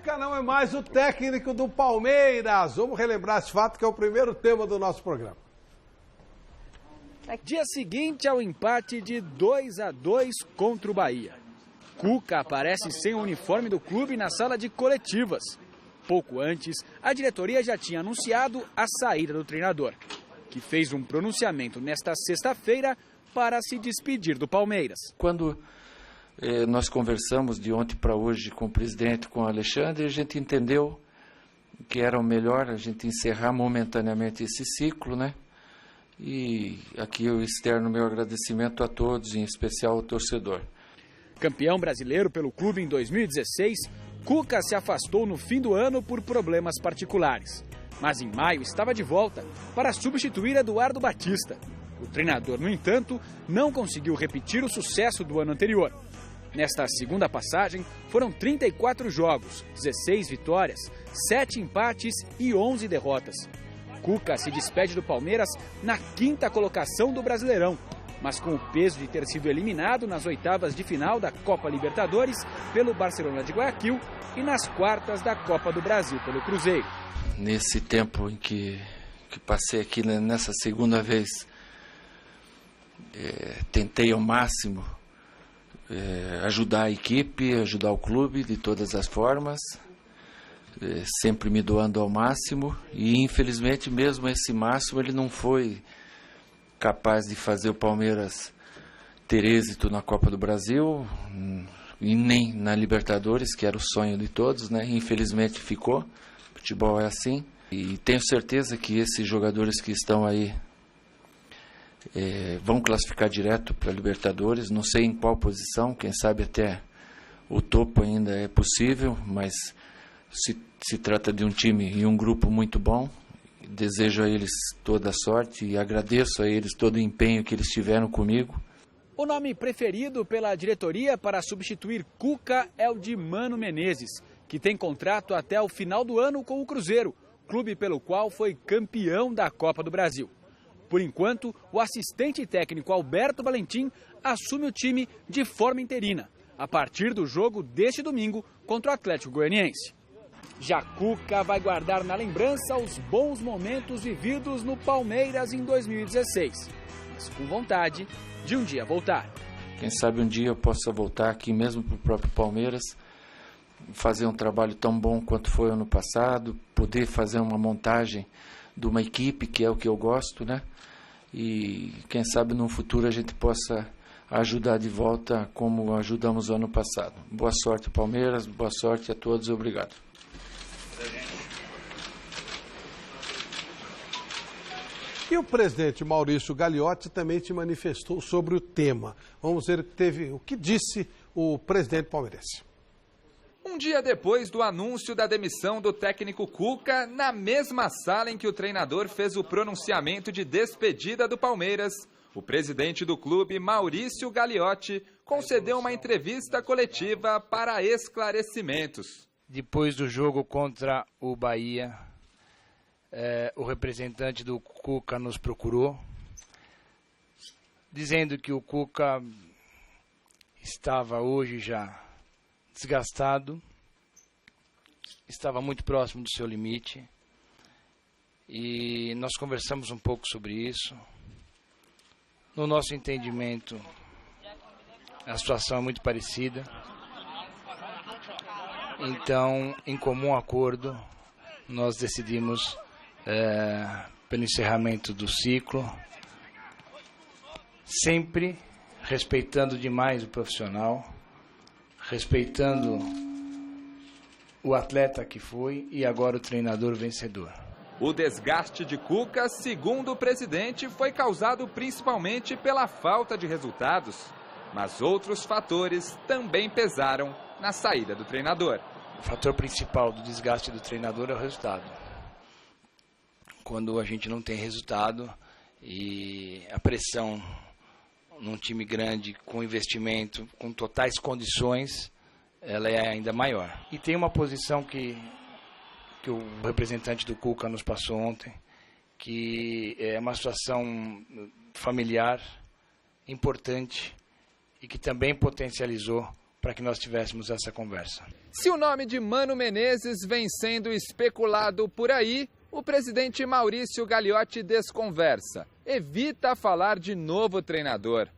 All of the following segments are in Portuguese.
Cuca não é mais o técnico do Palmeiras. Vamos relembrar esse fato que é o primeiro tema do nosso programa. Dia seguinte ao empate de 2-2 contra o Bahia. Cuca aparece sem o uniforme do clube na sala de coletivas. Pouco antes, a diretoria já tinha anunciado a saída do treinador, que fez um pronunciamento nesta sexta-feira para se despedir do Palmeiras. Quando nós conversamos de ontem para hoje com o presidente, com o Alexandre, a gente entendeu que era o melhor a gente encerrar momentaneamente esse ciclo, né? E aqui eu externo meu agradecimento a todos, em especial ao torcedor. Campeão brasileiro pelo clube em 2016, Cuca se afastou no fim do ano por problemas particulares. Mas em maio estava de volta para substituir Eduardo Batista. O treinador, no entanto, não conseguiu repetir o sucesso do ano anterior. Nesta segunda passagem, foram 34 jogos, 16 vitórias, 7 empates e 11 derrotas. Cuca se despede do Palmeiras na 5ª colocação do Brasileirão, mas com o peso de ter sido eliminado nas oitavas de final da Copa Libertadores pelo Barcelona de Guayaquil e nas quartas da Copa do Brasil pelo Cruzeiro. Nesse tempo em que passei aqui nessa segunda vez, tentei ao máximo ajudar a equipe, ajudar o clube de todas as formas, sempre me doando ao máximo, e infelizmente mesmo esse máximo ele não foi capaz de fazer o Palmeiras ter êxito na Copa do Brasil e nem na Libertadores, que era o sonho de todos, né? Infelizmente ficou. Futebol é assim, e tenho certeza que esses jogadores que estão aí vão classificar direto para a Libertadores, não sei em qual posição, quem sabe até o topo ainda é possível, mas se trata de um time e um grupo muito bom. Desejo a eles toda a sorte e agradeço a eles todo o empenho que eles tiveram comigo. O nome preferido pela diretoria para substituir Cuca é o de Mano Menezes, que tem contrato até o final do ano com o Cruzeiro, clube pelo qual foi campeão da Copa do Brasil. Por enquanto, o assistente técnico Alberto Valentim assume o time de forma interina, a partir do jogo deste domingo contra o Atlético Goianiense. Já Cuca vai guardar na lembrança os bons momentos vividos no Palmeiras em 2016, mas com vontade de um dia voltar. Quem sabe um dia eu possa voltar aqui mesmo para o próprio Palmeiras, fazer um trabalho tão bom quanto foi ano passado, poder fazer uma montagem de uma equipe, que é o que eu gosto, né? E quem sabe no futuro a gente possa ajudar de volta como ajudamos ano passado. Boa sorte, Palmeiras, boa sorte a todos, obrigado. E o presidente Maurício Gagliotti também se manifestou sobre o tema. Vamos ver o que disse o presidente palmeirense. Um dia depois do anúncio da demissão do técnico Cuca, na mesma sala em que o treinador fez o pronunciamento de despedida do Palmeiras, o presidente do clube, Maurício Gagliotti, concedeu uma entrevista coletiva para esclarecimentos. Depois do jogo contra o Bahia, o representante do Cuca nos procurou, dizendo que o Cuca estava hoje já desgastado, estava muito próximo do seu limite, e nós conversamos um pouco sobre isso. No nosso entendimento, a situação é muito parecida. Então, em comum acordo, nós decidimos pelo encerramento do ciclo, sempre respeitando demais o profissional, respeitando o atleta que foi e agora o treinador vencedor. O desgaste de Cuca, segundo o presidente, foi causado principalmente pela falta de resultados, mas outros fatores também pesaram na saída do treinador. O fator principal do desgaste do treinador é o resultado. Quando a gente não tem resultado e a pressão num time grande, com investimento, com totais condições, ela é ainda maior. E tem uma posição que o representante do Cuca nos passou ontem, que é uma situação familiar importante e que também potencializou para que nós tivéssemos essa conversa. Se o nome de Mano Menezes vem sendo especulado por aí, o presidente Maurício Gagliotti desconversa, evita falar de novo treinador.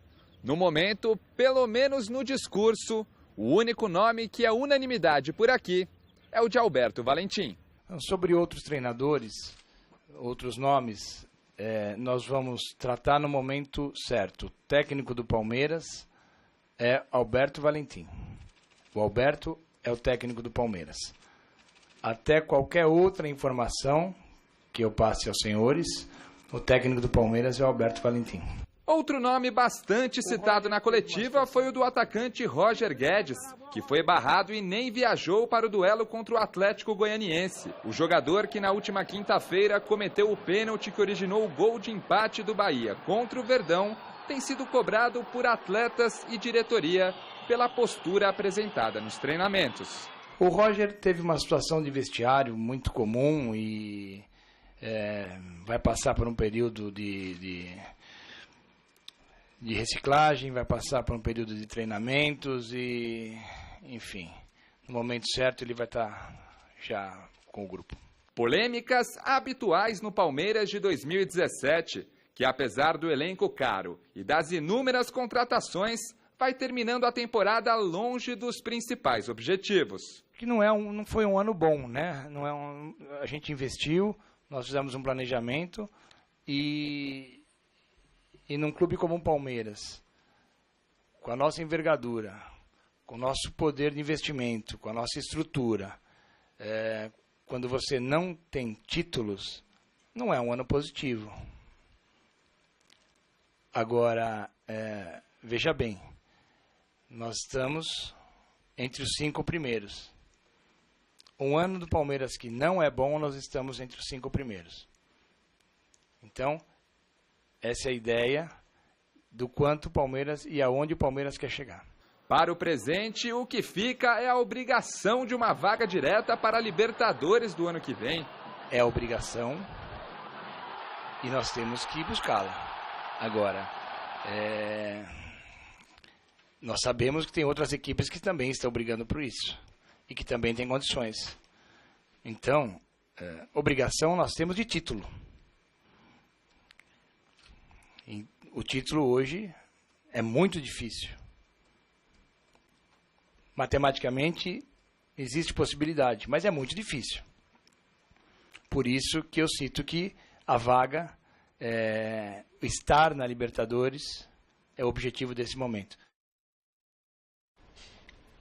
No momento, pelo menos no discurso, o único nome que é unanimidade por aqui é o de Alberto Valentim. Sobre outros treinadores, outros nomes, nós vamos tratar no momento certo. O técnico do Palmeiras é Alberto Valentim. O Alberto é o técnico do Palmeiras. Até qualquer outra informação que eu passe aos senhores, o técnico do Palmeiras é o Alberto Valentim. Outro nome bastante citado na coletiva foi o do atacante Roger Guedes, que foi barrado e nem viajou para o duelo contra o Atlético Goianiense. O jogador que na última quinta-feira cometeu o pênalti que originou o gol de empate do Bahia contra o Verdão tem sido cobrado por atletas e diretoria pela postura apresentada nos treinamentos. O Roger teve uma situação de vestiário muito comum e vai passar por um período de reciclagem, vai passar por um período de treinamentos e, enfim, no momento certo ele vai estar já com o grupo. Polêmicas habituais no Palmeiras de 2017, que apesar do elenco caro e das inúmeras contratações, vai terminando a temporada longe dos principais objetivos. Que não foi um ano bom, né? A gente investiu, nós fizemos um planejamento e num clube como o Palmeiras, com a nossa envergadura, com o nosso poder de investimento, com a nossa estrutura, quando você não tem títulos, não é um ano positivo. Agora, veja bem, nós estamos entre os 5 primeiros. Um ano do Palmeiras que não é bom, nós estamos entre os 5 primeiros. Então, essa é a ideia do quanto o Palmeiras e aonde o Palmeiras quer chegar. Para o presente, o que fica é a obrigação de uma vaga direta para a Libertadores do ano que vem. É a obrigação e nós temos que buscá-la. Agora, nós sabemos que tem outras equipes que também estão brigando por isso e que também têm condições. Então, obrigação nós temos de título. E o título hoje é muito difícil. Matematicamente existe possibilidade, mas é muito difícil. Por isso que eu cito que a vaga, estar na Libertadores, é o objetivo desse momento.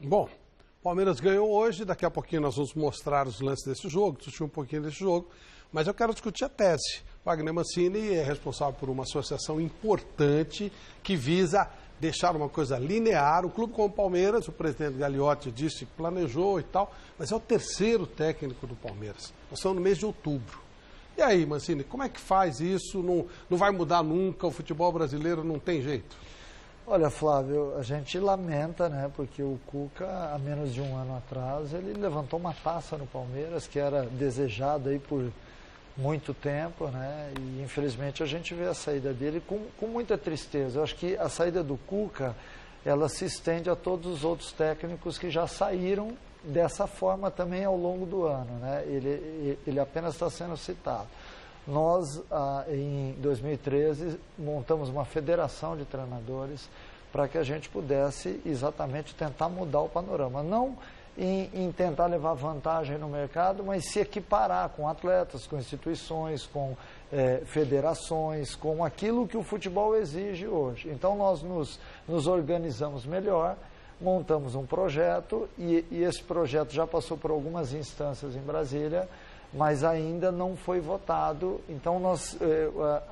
Bom, o Palmeiras ganhou hoje, daqui a pouquinho nós vamos mostrar os lances desse jogo, discutir um pouquinho desse jogo, mas eu quero discutir a tese. Wagner Mancini é responsável por uma associação importante que visa deixar uma coisa linear. O clube como o Palmeiras, o presidente Gagliotti disse que planejou e tal, mas é o terceiro técnico do Palmeiras. Nós estamos no mês de outubro. E aí, Mancini, como é que faz isso? Não vai mudar nunca, o futebol brasileiro não tem jeito? Olha, Flávio, a gente lamenta, né, porque o Cuca, há menos de um ano atrás, ele levantou uma taça no Palmeiras que era desejada aí por muito tempo, né, e infelizmente a gente vê a saída dele com muita tristeza. Eu acho que a saída do Cuca, ela se estende a todos os outros técnicos que já saíram dessa forma também ao longo do ano, né, ele apenas está sendo citado. Nós, em 2013, montamos uma federação de treinadores para que a gente pudesse exatamente tentar mudar o panorama. Não em tentar levar vantagem no mercado, mas se equiparar com atletas, com instituições, com federações, com aquilo que o futebol exige hoje. Então, nós nos organizamos melhor, montamos um projeto e esse projeto já passou por algumas instâncias em Brasília, mas ainda não foi votado. Então,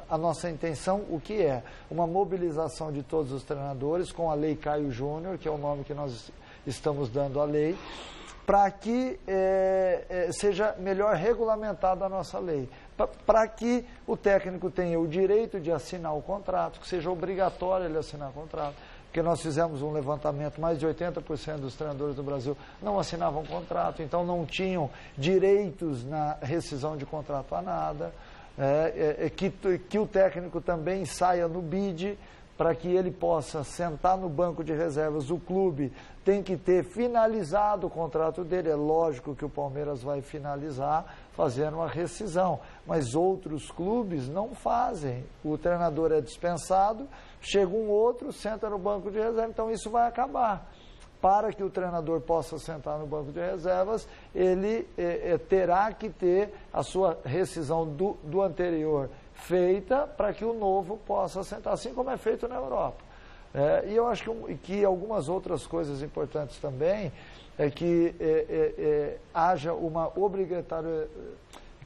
a nossa intenção, o que é? Uma mobilização de todos os treinadores com a Lei Caio Júnior, que é o nome que nós estamos dando à lei, para que seja melhor regulamentada a nossa lei, para que o técnico tenha o direito de assinar o contrato, que seja obrigatório ele assinar o contrato, porque nós fizemos um levantamento, mais de 80% dos treinadores do Brasil não assinavam contrato, então não tinham direitos na rescisão de contrato a nada, que o técnico também saia no bid para que ele possa sentar no banco de reservas, o clube tem que ter finalizado o contrato dele. É lógico que o Palmeiras vai finalizar fazendo uma rescisão, mas outros clubes não fazem. O treinador é dispensado, chega um outro, senta no banco de reserva, então isso vai acabar. Para que o treinador possa sentar no banco de reservas, ele terá que ter a sua rescisão do anterior feita para que o novo possa sentar, assim como é feito na Europa. E eu acho que algumas outras coisas importantes também é que haja uma obrigatória,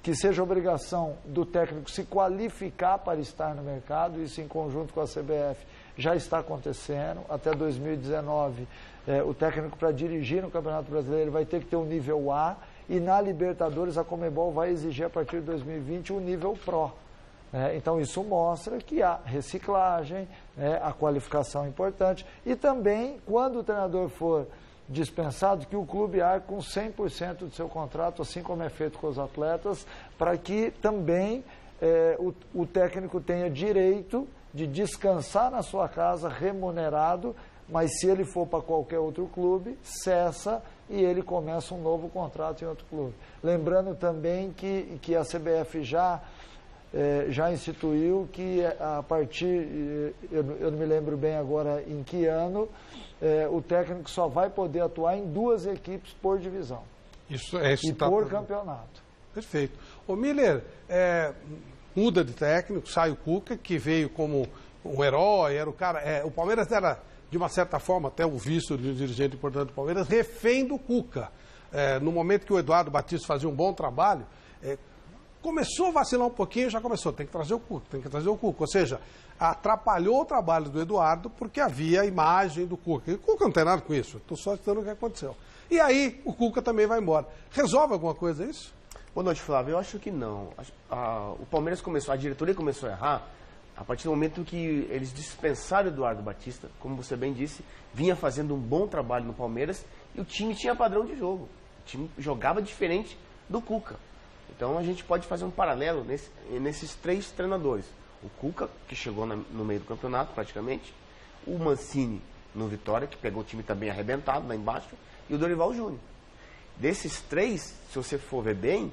que seja obrigação do técnico se qualificar para estar no mercado, isso em conjunto com a CBF já está acontecendo. Até 2019, o técnico para dirigir no Campeonato Brasileiro vai ter que ter um nível A, e na Libertadores a Conmebol vai exigir a partir de 2020 um nível Pro. Então isso mostra que há reciclagem, a qualificação é importante, e também quando o treinador for dispensado, que o clube arque com 100% do seu contrato, assim como é feito com os atletas, para que também o técnico tenha direito de descansar na sua casa remunerado, mas se ele for para qualquer outro clube, cessa e ele começa um novo contrato em outro clube. Lembrando também que a CBF já instituiu que a partir, eu não me lembro bem agora em que ano, o técnico só vai poder atuar em 2 equipes por divisão. Isso por campeonato. Perfeito. Ô Miller, muda de técnico, sai o Cuca, que veio como um herói, era o cara. O Palmeiras era, de uma certa forma, até o visto de um dirigente importante do Palmeiras, refém do Cuca. No momento que o Eduardo Batista fazia um bom trabalho, começou a vacilar um pouquinho, já começou, tem que trazer o Cuca. Ou seja, atrapalhou o trabalho do Eduardo porque havia a imagem do Cuca. E o Cuca não tem nada com isso, estou só citando o que aconteceu. E aí o Cuca também vai embora. Resolve alguma coisa isso? Boa noite, Flávio. Eu acho que não. O Palmeiras a diretoria começou a errar a partir do momento que eles dispensaram o Eduardo Batista, como você bem disse, vinha fazendo um bom trabalho no Palmeiras e o time tinha padrão de jogo. O time jogava diferente do Cuca. Então a gente pode fazer um paralelo nesses 3 treinadores. O Cuca, que chegou no meio do campeonato praticamente, o Mancini no Vitória, que pegou o time também arrebentado lá embaixo, e o Dorival Júnior. Desses 3, se você for ver bem,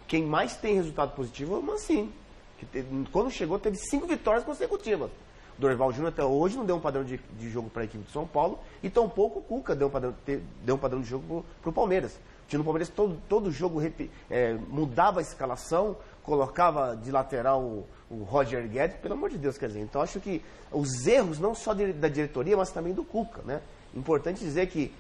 quem mais tem resultado positivo é o Mancini, que quando chegou teve 5 vitórias consecutivas. O Dorival Júnior até hoje não deu um padrão de jogo para a equipe de São Paulo, e tampouco o Cuca deu um padrão de jogo para o Palmeiras. No Palmeiras, todo jogo mudava a escalação, colocava de lateral o Roger Guedes, pelo amor de Deus, quer dizer. Então, acho que os erros, não só da diretoria, mas também do Cuca, né? Importante dizer que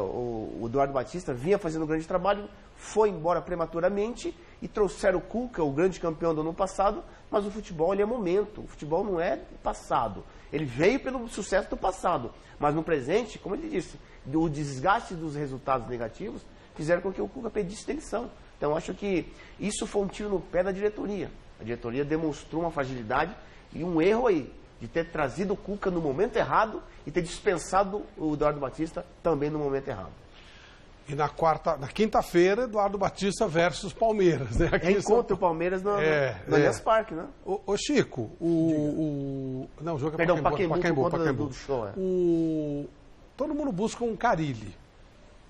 o Eduardo Batista vinha fazendo um grande trabalho, foi embora prematuramente e trouxeram o Cuca, o grande campeão do ano passado, mas o futebol ele é momento, o futebol não é passado. Ele veio pelo sucesso do passado, mas no presente, como ele disse, o desgaste dos resultados negativos fizeram com que o Cuca pedisse demissão. Então, acho que isso foi um tiro no pé da diretoria. A diretoria demonstrou uma fragilidade e um erro aí, de ter trazido o Cuca no momento errado e ter dispensado o Eduardo Batista também no momento errado. E na quinta-feira, Eduardo Batista versus Palmeiras, né? Encontra o Palmeiras no Allianz Parque, né? Ô Chico, não, o jogo é Pacaembu do show, todo mundo busca um Carille,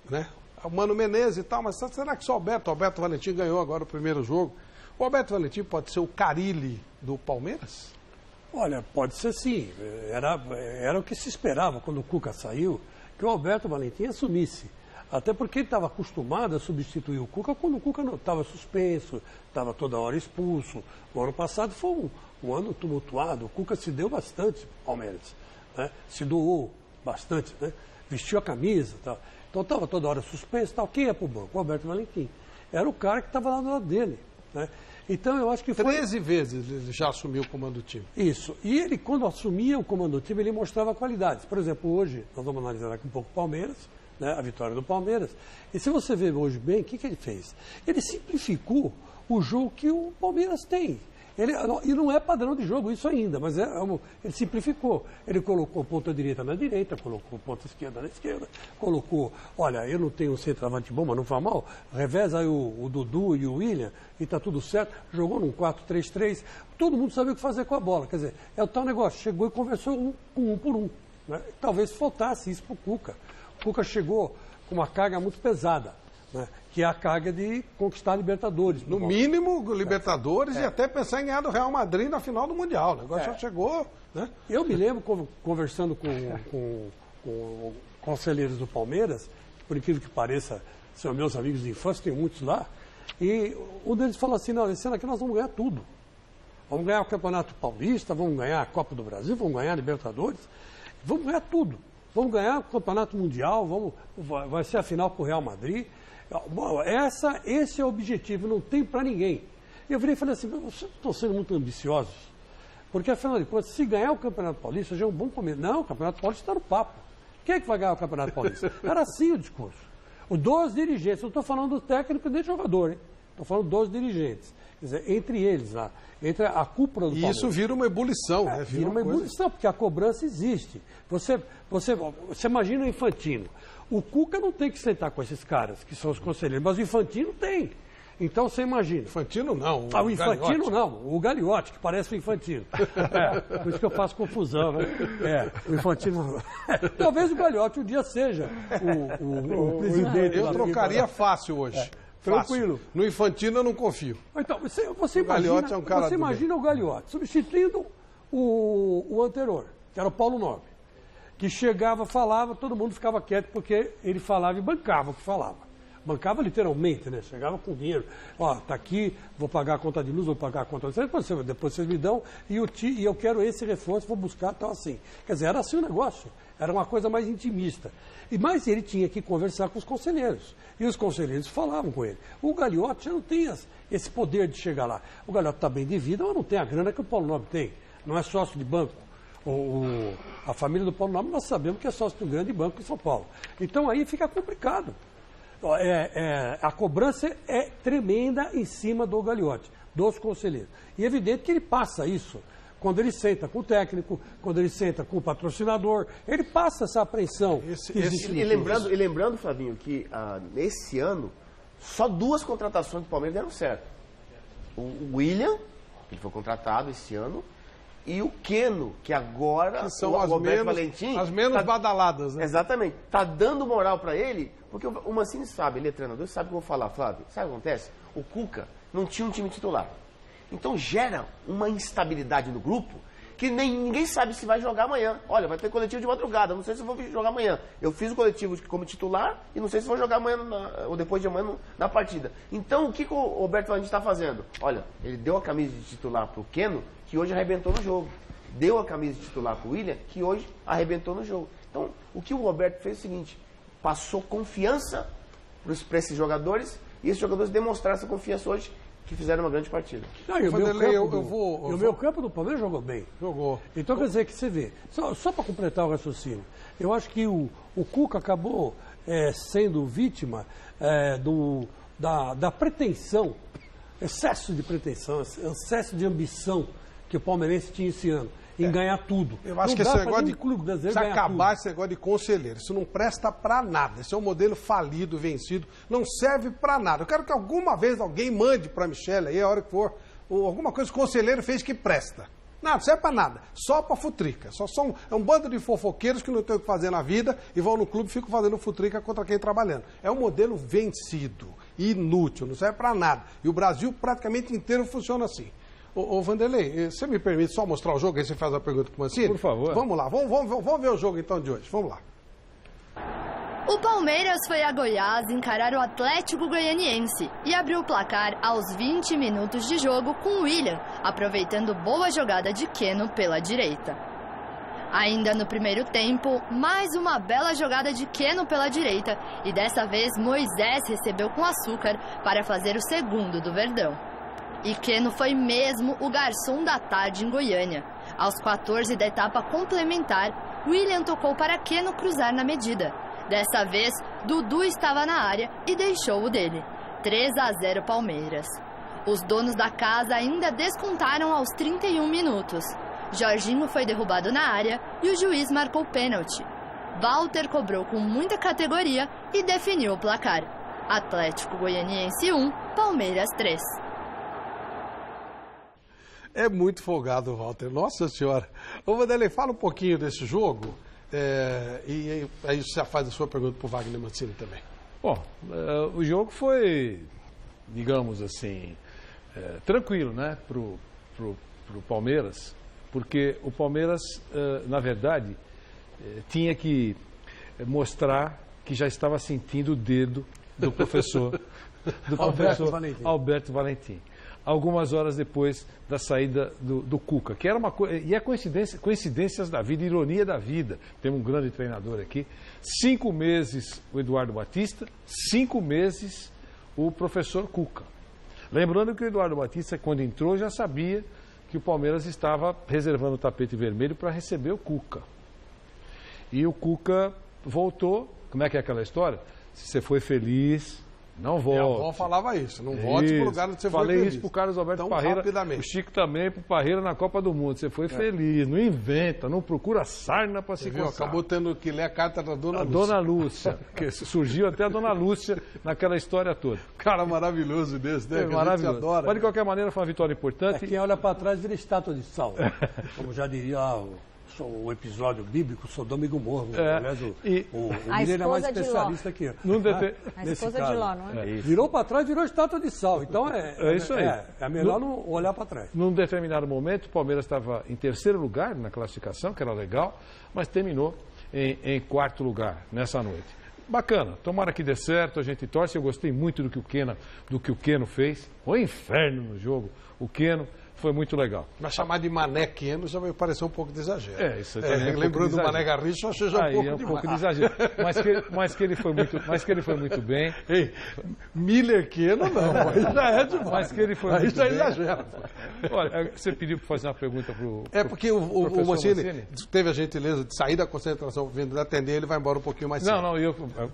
né? O Mano Menezes e tal, mas será que só o Alberto Valentim ganhou agora o primeiro jogo? O Alberto Valentim pode ser o Carille do Palmeiras? Olha, pode ser sim. Era o que se esperava quando o Cuca saiu, que o Alberto Valentim assumisse. Até porque ele estava acostumado a substituir o Cuca quando o Cuca não estava suspenso, estava toda hora expulso. O ano passado foi um ano tumultuado, o Cuca se deu bastante para o Palmeiras, né? Se doou bastante, né? Vestiu a camisa e tal. Então estava toda hora suspenso, tal. Quem ia para o banco? O Alberto Valentim. Era o cara que estava lá do lado dele, né? Então eu acho que 13 vezes ele já assumiu o comando do time. Isso. E ele, quando assumia o comando do time, ele mostrava qualidades. Por exemplo, hoje, nós vamos analisar aqui um pouco o Palmeiras, né? A vitória do Palmeiras. E se você ver hoje bem, o que ele fez? Ele simplificou o jogo que o Palmeiras tem. E não é padrão de jogo isso ainda, mas ele simplificou. Ele colocou ponta direita na direita, colocou ponta esquerda na esquerda, colocou, olha, eu não tenho um centroavante bom, mas não vai mal, reveza aí o Dudu e o William, e está tudo certo, jogou num 4-3-3, todo mundo sabia o que fazer com a bola. Quer dizer, é o tal negócio, chegou e conversou um por um. Né? Talvez faltasse isso para o Cuca. O Cuca chegou com uma carga muito pesada, né? Que é a carga de conquistar a Libertadores. No mínimo, Libertadores e até pensar em ganhar do Real Madrid na final do Mundial. O negócio já chegou. Né? Eu me lembro, conversando com conselheiros do Palmeiras, por incrível que pareça, são meus amigos de infância, tem muitos lá, e um deles falou assim, não, esse ano aqui nós vamos ganhar tudo. Vamos ganhar o Campeonato Paulista, vamos ganhar a Copa do Brasil, vamos ganhar a Libertadores, vamos ganhar tudo. Vamos ganhar o Campeonato Mundial, vai ser a final com o Real Madrid. Bom, esse é o objetivo, não tem para ninguém. Eu virei e falei assim, vocês estão sendo muito ambiciosos, porque afinal de contas, se ganhar o Campeonato Paulista, já é um bom começo. Não, o Campeonato Paulista está no papo. Quem é que vai ganhar o Campeonato Paulista? Era assim o discurso. Dos dirigentes, não estou falando do técnico nem do jogador, hein? Estou falando dos dirigentes. Quer dizer, entre eles, lá, entre a cúpula do Palmeiras. E isso vira uma ebulição, né? Vira uma ebulição, porque a cobrança existe. Você imagina o Infantino. O Cuca não tem que sentar com esses caras, que são os conselheiros, mas o Infantino tem. Então você imagina. Infantino não. O Infantino Gagliotti. Não, o Gagliotti, que parece o Infantino. Por isso que eu faço confusão, né? O Infantino. Talvez o Gagliotti um dia seja o presidente. Eu trocaria fácil hoje. Tranquilo. No Infantino eu não confio. Então, você imagina, é um cara o Gagliotti substituindo o anterior, que era o Paulo Nobre, que chegava, falava, todo mundo ficava quieto porque ele falava e bancava o que falava. Bancava literalmente, né? Chegava com dinheiro. Ó, tá aqui, vou pagar a conta de luz, vou pagar a conta de luz, depois vocês me dão e eu quero esse reforço, vou buscar, tal assim. Quer dizer, era assim o negócio. Era uma coisa mais intimista. Mas ele tinha que conversar com os conselheiros. E os conselheiros falavam com ele. O Gagliotti já não tem esse poder de chegar lá. O Gagliotti está bem de vida, mas não tem a grana que o Paulo Nobre tem. Não é sócio de banco. A família do Paulo Nobre, nós sabemos que é sócio de um grande banco em São Paulo. Então aí fica complicado. A cobrança é tremenda em cima do Gagliotti, dos conselheiros. E é evidente que ele passa isso. Quando ele senta com o técnico, quando ele senta com o patrocinador, ele passa essa apreensão. E lembrando, Flavinho, que nesse ano, só 2 contratações do Palmeiras deram certo. O William, ele foi contratado esse ano, e o Keno, que agora, que são o Roberto Valentim... As menos badaladas, né? Exatamente. Está dando moral para ele, porque o Mancini sabe, ele é treinador, sabe o que eu vou falar, Flávio. Sabe o que acontece? O Cuca não tinha um time titular. Então gera uma instabilidade no grupo que ninguém sabe se vai jogar amanhã. Olha, vai ter coletivo de madrugada, não sei se eu vou jogar amanhã. Eu fiz o coletivo como titular e não sei se vou jogar amanhã ou depois de amanhã na partida. Então o que o Roberto Valentim está fazendo? Olha, ele deu a camisa de titular para o Keno, que hoje arrebentou no jogo. Deu a camisa de titular para o William, que hoje arrebentou no jogo. Então o que o Roberto fez é o seguinte, passou confiança para esses jogadores e esses jogadores demonstraram essa confiança hoje, que fizeram uma grande partida. Não, e o meu campo do Palmeiras jogou bem. Jogou. Então quer dizer que você vê, só para completar o raciocínio, eu acho que o Cuca acabou sendo vítima da pretensão, excesso de pretensão, excesso de ambição que o palmeirense tinha esse ano, em ganhar tudo. Eu acho que esse negócio de clube brasileiro acabar esse negócio de conselheiro. Isso não presta para nada. Esse é um modelo falido, vencido. Não serve para nada. Eu quero que alguma vez alguém mande para a Michelle aí, a hora que for, ou alguma coisa que o conselheiro fez que presta. Nada, não serve para nada. Só para futrica. É um bando de fofoqueiros que não tem o que fazer na vida e vão no clube e ficam fazendo futrica contra quem trabalhando. É um modelo vencido, inútil, não serve para nada. E o Brasil praticamente inteiro funciona assim. Ô Vanderlei, você me permite só mostrar o jogo, aí você faz a pergunta para o Mancini? Por favor. Vamos lá, vamos ver o jogo então de hoje, vamos lá. O Palmeiras foi a Goiás encarar o Atlético Goianiense e abriu o placar aos 20 minutos de jogo com o William, aproveitando boa jogada de Keno pela direita. Ainda no primeiro tempo, mais uma bela jogada de Keno pela direita e dessa vez Moisés recebeu com açúcar para fazer o segundo do Verdão. E Keno foi mesmo o garçom da tarde em Goiânia. Aos 14 da etapa complementar, William tocou para Keno cruzar na medida. Dessa vez, Dudu estava na área e deixou o dele. 3-0 Palmeiras. Os donos da casa ainda descontaram aos 31 minutos. Jorginho foi derrubado na área e o juiz marcou pênalti. Walter cobrou com muita categoria e definiu o placar. Atlético Goianiense 1, Palmeiras 3. É muito folgado o Walter, nossa senhora. Ô Vanderlei, fala um pouquinho desse jogo e aí você faz a sua pergunta para o Wagner Mancini também. Bom, o jogo foi, digamos assim, tranquilo, né, pro Palmeiras, porque o Palmeiras, na verdade, tinha que mostrar que já estava sentindo o dedo do professor, Alberto Valentim. Algumas horas depois da saída do Cuca, que era uma coisa, e é coincidências da vida, ironia da vida. Temos um grande treinador aqui. 5 meses o Eduardo Batista, 5 meses o professor Cuca. Lembrando que o Eduardo Batista, quando entrou, já sabia que o Palmeiras estava reservando o tapete vermelho para receber o Cuca. E o Cuca voltou. Como é que é aquela história? Se você foi feliz, não volte. Minha avó falava isso, não volte para o lugar onde você foi feliz. Falei isso para o Carlos Alberto Parreira, o Chico também, para o Parreira na Copa do Mundo. Você foi feliz, não inventa, não procura sarna para se coçar. Acabou tendo que ler a carta da Dona Lúcia. Dona Lúcia, que surgiu até a Dona Lúcia naquela história toda. Cara maravilhoso desse, né? Maravilhoso. Adora, mas de qualquer maneira foi uma vitória importante. Quem olha para trás vira estátua de sal. Como já diria o episódio bíblico Sodoma e Gomorra. Aliás, o Miller é mais especialista que eu. A esposa de Ló, não é? Virou para trás, virou estátua de sal. Então é isso aí. É melhor não olhar para trás. Num determinado momento, o Palmeiras estava em 3º lugar na classificação, que era legal, mas terminou em 4º lugar nessa noite. Bacana, tomara que dê certo, a gente torce. Eu gostei muito do que o Keno fez. O inferno no jogo, o Keno. Foi muito legal. Mas chamar de Mané Keno já me pareceu um pouco de exagero. Isso também lembrando do Mané Garrincha, eu achei já um pouco de exagero. Mas que ele foi muito bem. Ei, Miller Keno não, aí já é demais. Mas que ele foi aí muito já bem. Exagero. Olha, você pediu para fazer uma pergunta para o porque o Mancini teve a gentileza de sair da concentração, vindo atender, ele vai embora um pouquinho mais cedo.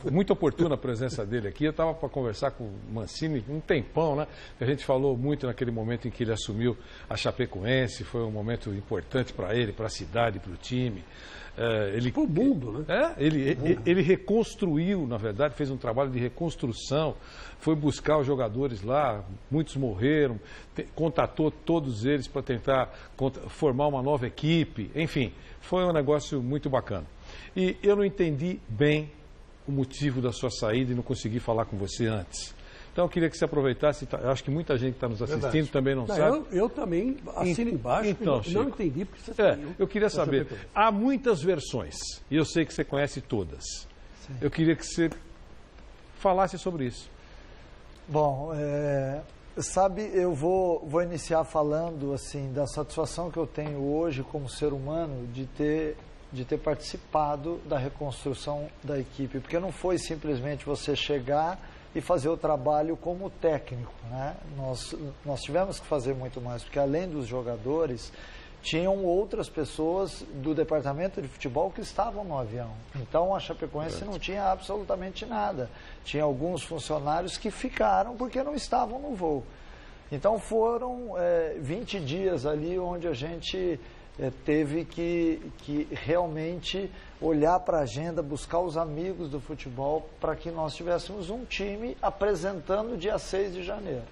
Muito oportuna a presença dele aqui. Eu estava para conversar com o Mancini um tempão, né? A gente falou muito naquele momento em que ele assumiu a Chapecoense, foi um momento importante para ele, para a cidade, para o time. Para o mundo, né? Ele reconstruiu, na verdade, fez um trabalho de reconstrução, foi buscar os jogadores lá, muitos morreram, contatou todos eles para tentar formar uma nova equipe, enfim, foi um negócio muito bacana. E eu não entendi bem o motivo da sua saída e não consegui falar com você antes. Então eu queria que você aproveitasse, acho que muita gente que está nos assistindo também não sabe. Eu também assino embaixo, então, não entendi porque você saiu. Eu queria saber, há muitas versões, e eu sei que você conhece todas. Sim. Eu queria que você falasse sobre isso. Bom, eu vou iniciar falando assim da satisfação que eu tenho hoje como ser humano de ter participado da reconstrução da equipe, porque não foi simplesmente você chegar e fazer o trabalho como técnico, né? Nós tivemos que fazer muito mais, porque além dos jogadores, tinham outras pessoas do departamento de futebol que estavam no avião. Então a Chapecoense não tinha absolutamente nada. Tinha alguns funcionários que ficaram porque não estavam no voo. Então foram 20 dias ali onde a gente teve que realmente olhar para a agenda, buscar os amigos do futebol para que nós tivéssemos um time apresentando dia 6 de janeiro.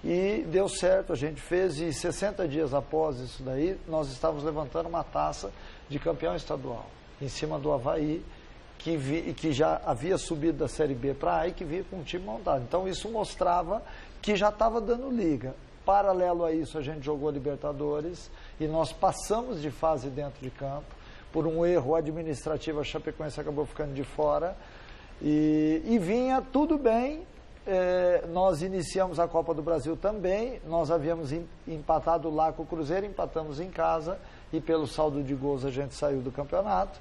E deu certo, a gente fez, e 60 dias após isso daí, nós estávamos levantando uma taça de campeão estadual, em cima do Avaí, que já havia subido da Série B para A e que vinha com um time montado. Então isso mostrava que já estava dando liga. Paralelo a isso, a gente jogou Libertadores e nós passamos de fase dentro de campo. Por um erro administrativo, a Chapecoense acabou ficando de fora. E vinha tudo bem. Nós iniciamos a Copa do Brasil também. Nós havíamos empatado lá com o Cruzeiro, empatamos em casa. E pelo saldo de gols a gente saiu do campeonato.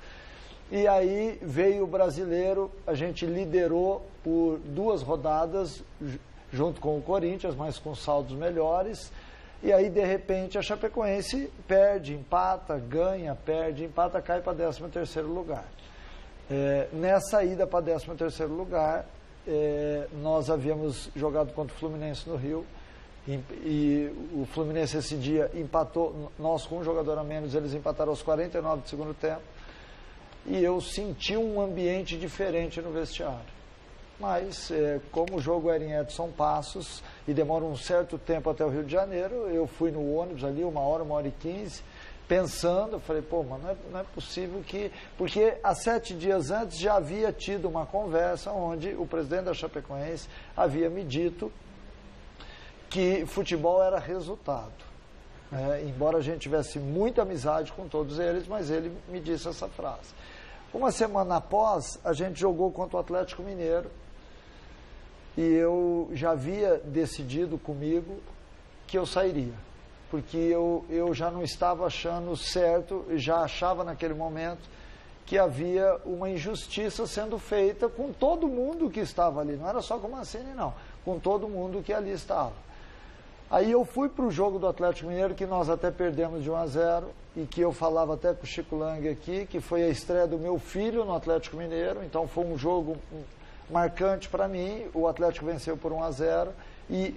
E aí veio o Brasileiro, a gente liderou por 2 rodadas, junto com o Corinthians, mas com saldos melhores. E aí, de repente, a Chapecoense perde, empata, ganha, perde, empata, cai para 13º lugar. Nessa ida para 13º lugar, nós havíamos jogado contra o Fluminense no Rio E o Fluminense esse dia empatou, nós com um jogador a menos, eles empataram aos 49 do segundo tempo. E eu senti um ambiente diferente no vestiário. Mas, como o jogo era em Edson Passos e demora um certo tempo até o Rio de Janeiro, eu fui no ônibus ali, 1h15, pensando, falei, pô, mas não é possível que... Porque há 7 dias antes já havia tido uma conversa onde o presidente da Chapecoense havia me dito que futebol era resultado. Embora a gente tivesse muita amizade com todos eles, mas ele me disse essa frase. Uma semana após, a gente jogou contra o Atlético Mineiro e eu já havia decidido comigo que eu sairia, porque eu já não estava achando certo, já achava naquele momento que havia uma injustiça sendo feita com todo mundo que estava ali, não era só com o Mancini, não, com todo mundo que ali estava. Aí eu fui para o jogo do Atlético Mineiro, que nós até perdemos de 1-0, e que eu falava até com o Chico Lang aqui, que foi a estreia do meu filho no Atlético Mineiro, então foi um jogo marcante para mim, o Atlético venceu por 1-0, e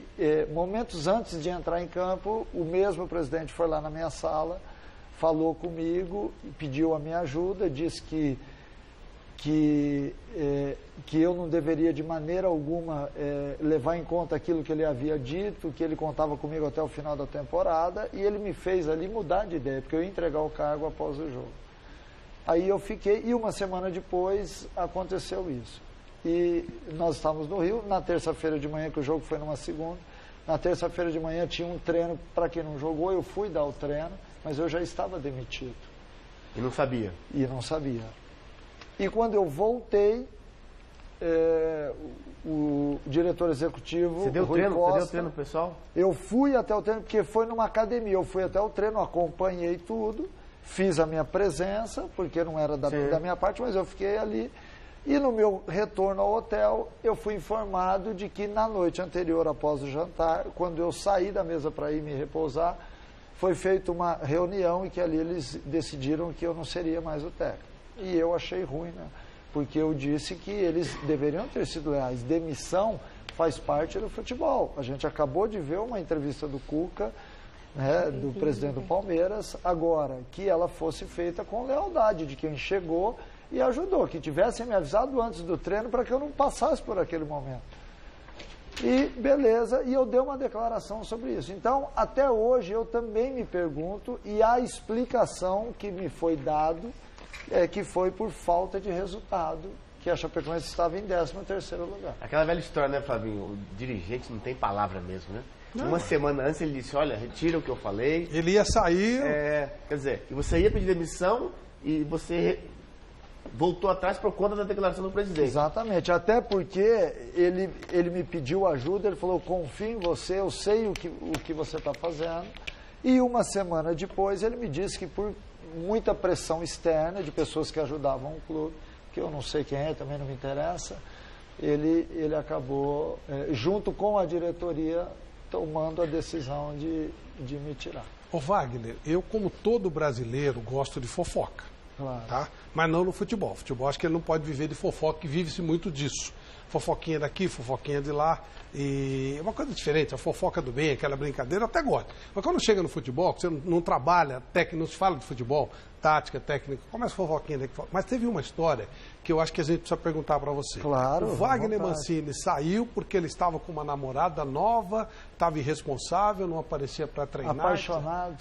momentos antes de entrar em campo, o mesmo presidente foi lá na minha sala, falou comigo, pediu a minha ajuda, disse que eu não deveria de maneira alguma levar em conta aquilo que ele havia dito, que ele contava comigo até o final da temporada, e ele me fez ali mudar de ideia, porque eu ia entregar o cargo após o jogo. Aí eu fiquei, e uma semana depois aconteceu isso. E nós estávamos no Rio, na terça-feira de manhã, que o jogo foi numa segunda, na terça-feira de manhã tinha um treino, para quem não jogou, eu fui dar o treino, mas eu já estava demitido. E não sabia? E não sabia. E quando eu voltei, o diretor executivo... Você deu treino? Você deu treino pro pessoal? Eu fui até o treino, porque foi numa academia. Eu fui até o treino, acompanhei tudo, fiz a minha presença, porque não era da minha parte, mas eu fiquei ali. E no meu retorno ao hotel, eu fui informado de que na noite anterior, após o jantar, quando eu saí da mesa para ir me repousar, foi feita uma reunião e que ali eles decidiram que eu não seria mais o técnico. E eu achei ruim, né? Porque eu disse que eles deveriam ter sido leais. Demissão faz parte do futebol. A gente acabou de ver uma entrevista do Cuca, né, do presidente do Palmeiras, agora, que ela fosse feita com lealdade de quem chegou e ajudou, que tivessem me avisado antes do treino para que eu não passasse por aquele momento. E beleza, e eu dei uma declaração sobre isso. Então, até hoje, eu também me pergunto, e a explicação que me foi dado que foi por falta de resultado, que a Chapecoense estava em 13º lugar. Aquela velha história, né, Flavinho? O dirigente não tem palavra mesmo, né? Não. Uma semana antes ele disse, olha, retira o que eu falei. Ele ia sair... quer dizer, e você ia pedir demissão e você voltou atrás por conta da declaração do presidente. Exatamente, até porque ele me pediu ajuda, ele falou, confio em você, eu sei o que você está fazendo. E uma semana depois ele me disse que por muita pressão externa de pessoas que ajudavam o clube, que eu não sei quem é, também não me interessa, ele acabou, junto com a diretoria, tomando a decisão de me tirar. Ô Wagner, eu como todo brasileiro gosto de fofoca, claro. Tá? Mas não no futebol. Futebol acho que ele não pode viver de fofoca, que vive-se muito disso. Fofoquinha daqui, fofoquinha de lá, e é uma coisa diferente, a fofoca do bem, aquela brincadeira, eu até gosto. Mas quando chega no futebol, você não trabalha, não se fala de futebol, tática, técnica, começa a fofoquinha daqui. Mas teve uma história que eu acho que a gente precisa perguntar para você. Claro. O Wagner Mancini saiu porque ele estava com uma namorada nova, estava irresponsável, não aparecia para treinar.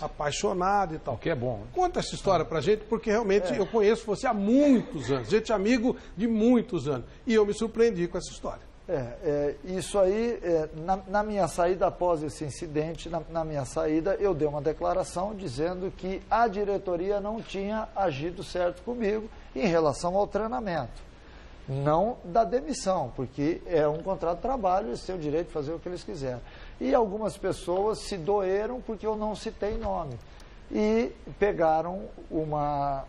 Apaixonado e tal. O que é bom. Né? Conta essa história pra gente, porque realmente eu conheço você há muitos anos, gente amigo de muitos anos, e eu me surpreendi com essa história. Isso aí, na minha saída, após esse incidente, na minha saída, eu dei uma declaração dizendo que a diretoria não tinha agido certo comigo em relação ao treinamento. Não da demissão, porque é um contrato de trabalho, eles têm o direito de fazer o que eles quiserem. E algumas pessoas se doeram porque eu não citei nome. E pegaram uma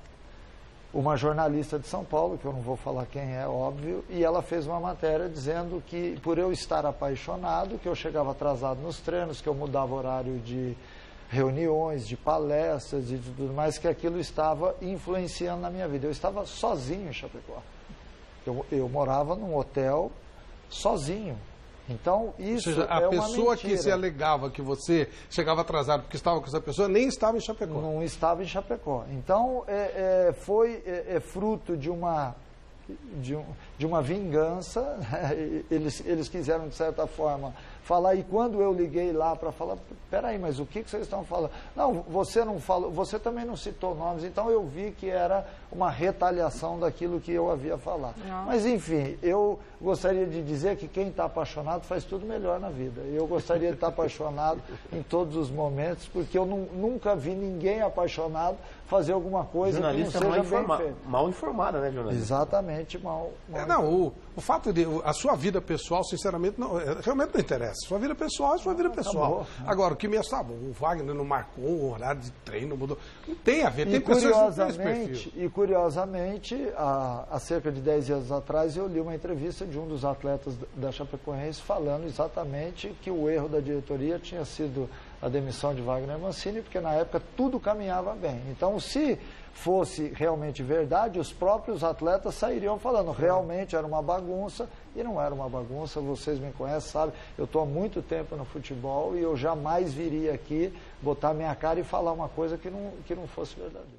jornalista de São Paulo, que eu não vou falar quem é, óbvio, e ela fez uma matéria dizendo que por eu estar apaixonado, que eu chegava atrasado nos treinos, que eu mudava horário de reuniões, de palestras e tudo mais, que aquilo estava influenciando na minha vida. Eu estava sozinho em Chapecó. Eu morava num hotel sozinho. Então, isso Ou seja, a é uma pessoa mentira. que se alegava que você chegava atrasado porque estava com essa pessoa, nem estava em Chapecó. Não estava em Chapecó. Então, foi fruto de uma vingança. Eles quiseram, de certa forma, falar. E quando eu liguei lá para falar, peraí, mas o que vocês estão falando? Não, você não falou, você também não citou nomes, então eu vi que era uma retaliação daquilo que eu havia falado. Não. Mas, enfim, eu gostaria de dizer que quem está apaixonado faz tudo melhor na vida. Eu gostaria de estar apaixonado em todos os momentos, porque eu nunca vi ninguém apaixonado fazer alguma coisa jornalista que não seja bem feita. Mal informada, né, jornalista? Exatamente, mal o fato de a sua vida pessoal, sinceramente, realmente não interessa. Sua vida pessoal é sua vida pessoal. Agora, o que me sabe, o Wagner não marcou o horário de treino, mudou. Não tem a ver, tem pessoas que não têm esse perfil. E curiosamente, há cerca de 10 anos atrás, eu li uma entrevista de um dos atletas da Chapecoense falando exatamente que o erro da diretoria tinha sido a demissão de Wagner Mancini, porque na época tudo caminhava bem. Então, se fosse realmente verdade, os próprios atletas sairiam falando, realmente era uma bagunça, e não era uma bagunça, vocês me conhecem, sabem, eu estou há muito tempo no futebol e eu jamais viria aqui botar minha cara e falar uma coisa que não fosse verdadeira.